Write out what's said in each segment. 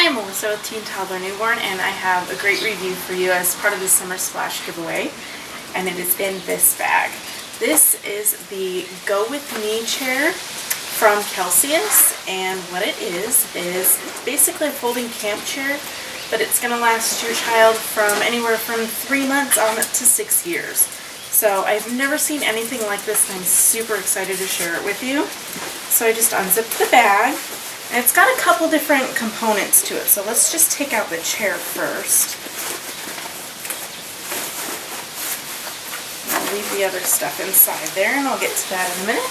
I'm Melissa with Teen Toddler Newborn, and I have a great review for you as part of the Summer Splash giveaway, and it is in this bag. This is the Go With Me chair from Kelsyus, and what it is basically a folding camp chair, but it's going to last your child from anywhere from 3 months on up to 6 years. So I've never seen anything like this, and I'm super excited to share it with you. So I just unzipped the bag. And it's got a couple different components to it, so let's just take out the chair first. I'll leave the other stuff inside there, and I'll get to that in a minute.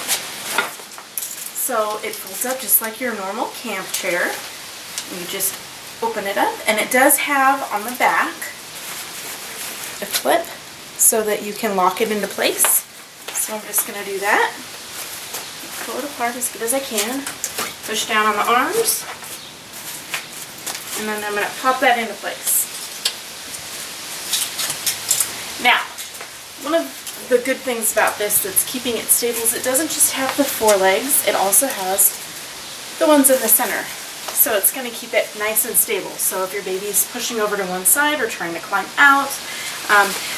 So it folds up just like your normal camp chair. You just open it up, and it does have on the back a clip so that you can lock it into place. So I'm just going to do that. Pull it apart as good as I can. Push down on the arms, and then I'm going to pop that into place. Now, one of the good things about this that's keeping it stable is it doesn't just have the 4 legs, it also has the ones in the center. So it's going to keep it nice and stable. So if your baby's pushing over to one side or trying to climb out,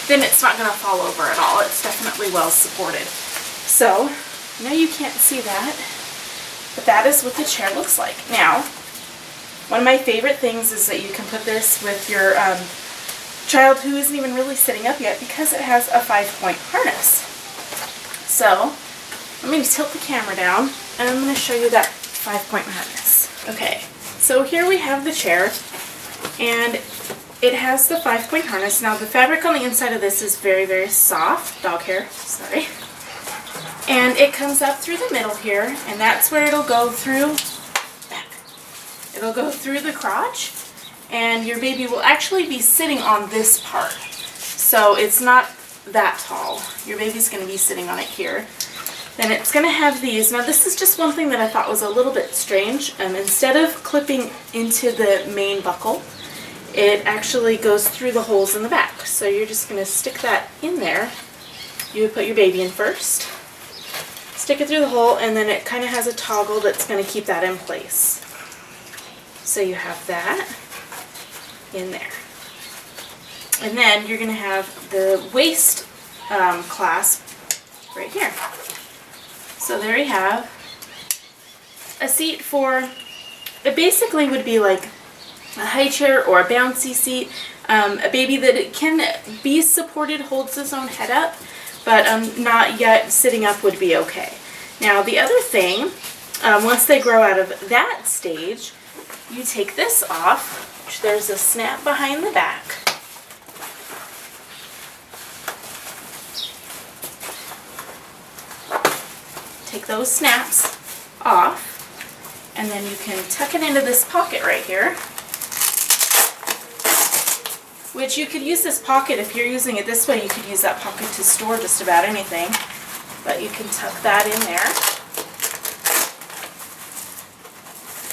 then it's not going to fall over at all. It's definitely well supported. So, I know you can't see that, but that is what the chair looks like. Now, one of my favorite things is that you can put this with your child who isn't even really sitting up yet because it has a 5-point harness. So, let me tilt the camera down and I'm going to show you that 5-point harness. Okay, so here we have the chair, and it has the 5-point harness. Now, the fabric on the inside of this is very, very soft. Dog hair, sorry. And it comes up through the middle here, and that's where it'll go through back. It'll go through the crotch, and your baby will actually be sitting on this part. So it's not that tall. Your baby's going to be sitting on it here. Then it's going to have these. Now this is just one thing that I thought was a little bit strange. Instead of clipping into the main buckle, it actually goes through the holes in the back. So you're just going to stick that in there. You would put your baby in first. Stick it through the hole, and then it kind of has a toggle that's going to keep that in place. So you have that in there. And then you're going to have the waist clasp right here. So there you have a seat for, it basically would be like a high chair or a bouncy seat. A baby that it can be supported, holds his own head up, but not yet sitting up would be okay. Now the other thing, once they grow out of that stage, you take this off, which there's a snap behind the back. Take those snaps off, and then you can tuck it into this pocket right here. Which you could use this pocket, if you're using it this way, you could use that pocket to store just about anything. But you can tuck that in there.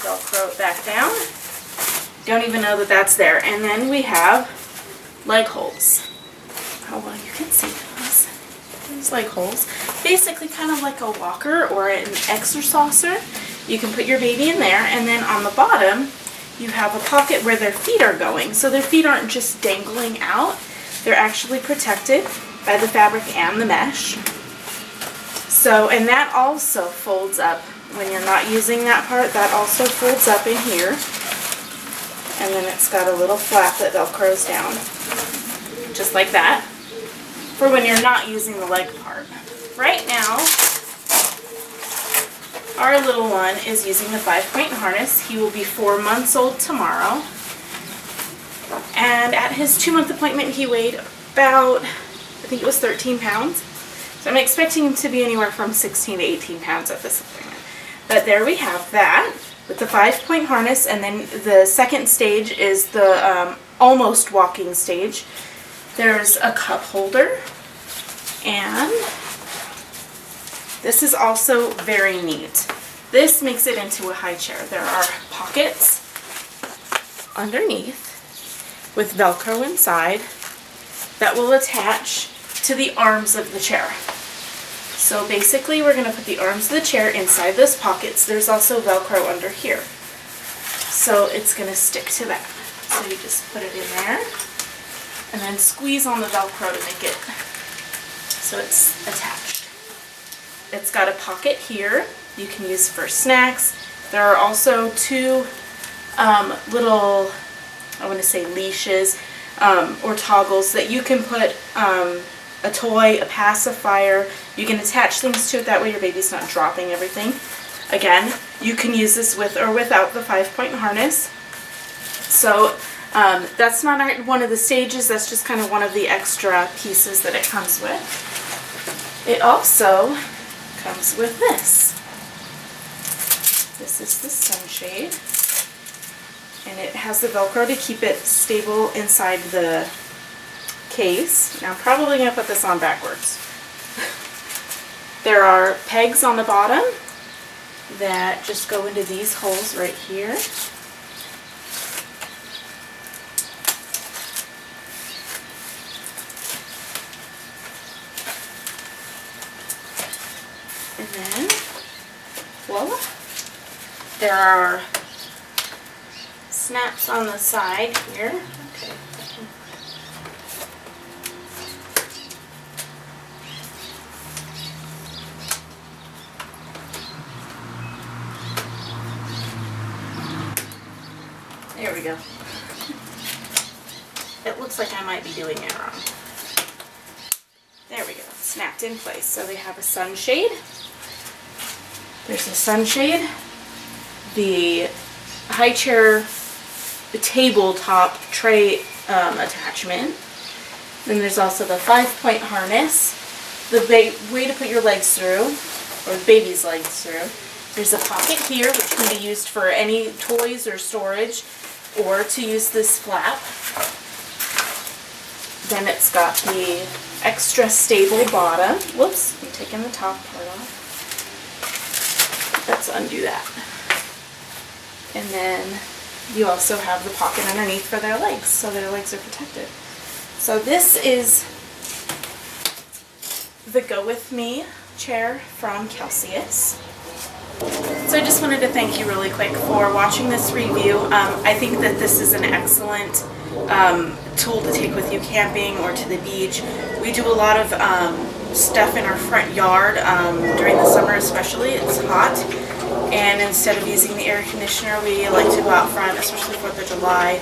Velcro it back down. Don't even know that that's there. And then we have leg holes. Oh, well, you can see those leg holes. Basically kind of like a walker or an exerciser. You can put your baby in there, and then on the bottom, you have a pocket where their feet are going. So their feet aren't just dangling out. They're actually protected by the fabric and the mesh. So, and that also folds up when you're not using that part. That also folds up in here. And then it's got a little flap that velcros down. Just like that. For when you're not using the leg part. Right now, our little one is using the 5-point harness. He will be 4 months old tomorrow. And at his 2-month appointment, he weighed about, I think it was 13 pounds. So I'm expecting him to be anywhere from 16 to 18 pounds at this appointment. But there we have that with the 5-point harness. And then the second stage is the almost walking stage. There's a cup holder. And this is also very neat. This makes it into a high chair. There are pockets underneath with Velcro inside that will attach to the arms of the chair. So basically we're going to put the arms of the chair inside those pockets. There's also Velcro under here. so it's going to stick to that. So you just put it in there and then squeeze on the Velcro to make it so it's attached. It's got a pocket here you can use for snacks. There are also two little, I want to say leashes or toggles that you can put a toy, a pacifier. You can attach things to it, that way your baby's not dropping everything. Again, you can use this with or without the 5-point harness. So that's not one of the stages, that's just kind of one of the extra pieces that it comes with. It also comes with this. This is the sunshade, and it has the Velcro to keep it stable inside the case. Now I'm probably going to put this on backwards. There are pegs on the bottom that just go into these holes right here. And then, voila, there are snaps on the side here. Okay. There we go. It looks like I might be doing it wrong. There we go. Snapped in place. So they have a sunshade. There's a sunshade. The high chair, the tabletop tray attachment. Then there's also the 5-point harness. The way to put your legs through, or the baby's legs through. There's a pocket here, which can be used for any toys or storage, or to use this flap. Then it's got the extra stable bottom. Whoops, I'm taking the top part off. Let's undo that. And then you also have the pocket underneath for their legs, so their legs are protected. So this is the Go With Me chair from Kelsyus. So I just wanted to thank you really quick for watching this review. I think that this is an excellent tool to take with you camping or to the beach. We do a lot of stuff in our front yard during the summer especially. It's hot, and instead of using the air conditioner, we like to go out front, especially 4th of July.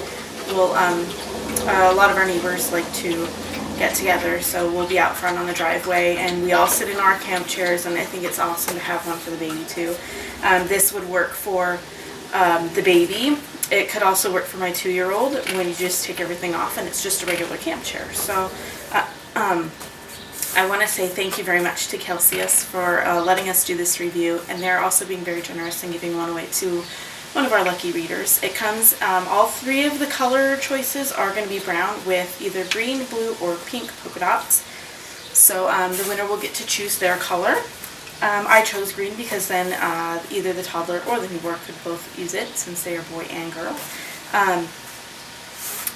We'll, a lot of our neighbors like to get together, so we'll be out front on the driveway, and we all sit in our camp chairs, and I think it's awesome to have one for the baby too. This would work for the baby. It could also work for my 2-year-old when you just take everything off and it's just a regular camp chair. So I want to say thank you very much to Kelsyus for letting us do this review, and they're also being very generous and giving one away to one of our lucky readers. It comes, all 3 of the color choices are going to be brown with either green, blue, or pink polka dots. So the winner will get to choose their color. I chose green because then either the toddler or the newborn could both use it, since they are boy and girl.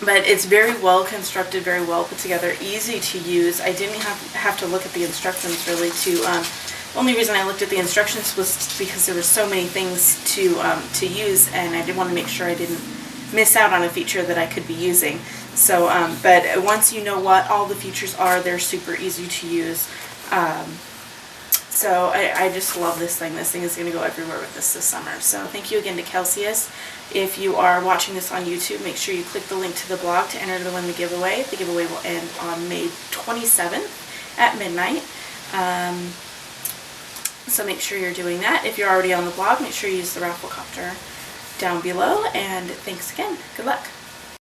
But it's very well constructed, very well put together, easy to use. I didn't have to look at the instructions really to, the only reason I looked at the instructions was because there were so many things to use, and I did want to make sure I didn't miss out on a feature that I could be using. So, but once you know what all the features are, they're super easy to use. So I just love this thing. This thing is going to go everywhere with this summer. So thank you again to Kelsyus. If you are watching this on YouTube, make sure you click the link to the blog to enter to win the giveaway. The giveaway will end on May 27th at midnight. So make sure you're doing that. If you're already on the blog, make sure you use the raffle copter down below. And thanks again. Good luck.